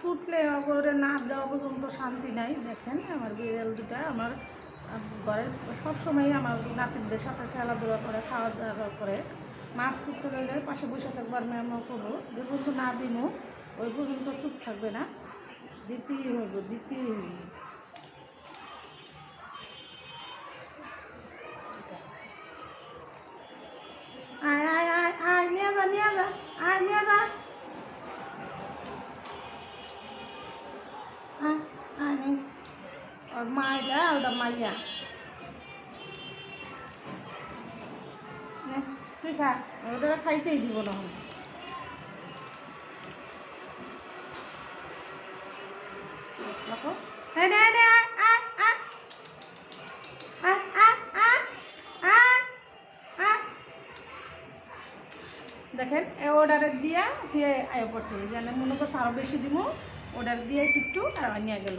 কুটলে ওরে না দেওয়া পর্যন্ত শান্তি নাই। দেখেন আমার বিড়াল দুটা আমার ঘরের সবসময় আমার নাতিদের সাথে খেলাধুলা করে, খাওয়া দাওয়া করে। মাছ কুটতে গেলে পাশে বসে থাকবো আর ম্যামও করবো, যে পর্যন্ত না দিমু ওই পর্যন্ত চুপ থাকবে না, দিতেই হইব, দিতেই হইব। আয় আয় আয় আয়, নিয়ে যা নিয়ে যা, আয় নিয়ে যা, আয় আয় নে। ওর মাইটা ওটা মাইয়া নে, তুই খা, ওটা খাইতেই দিব না। দেখো এই নে নে, আয় আয় আয় আয় আয় আয় আয়। দেখেন এ অর্ডারের দিয়া ফিরে আয় পড়ছে, যেন মনে করছে আরও বেশি দিব, অর্ডার দিয়ে একটু আর নিয়ে গেল।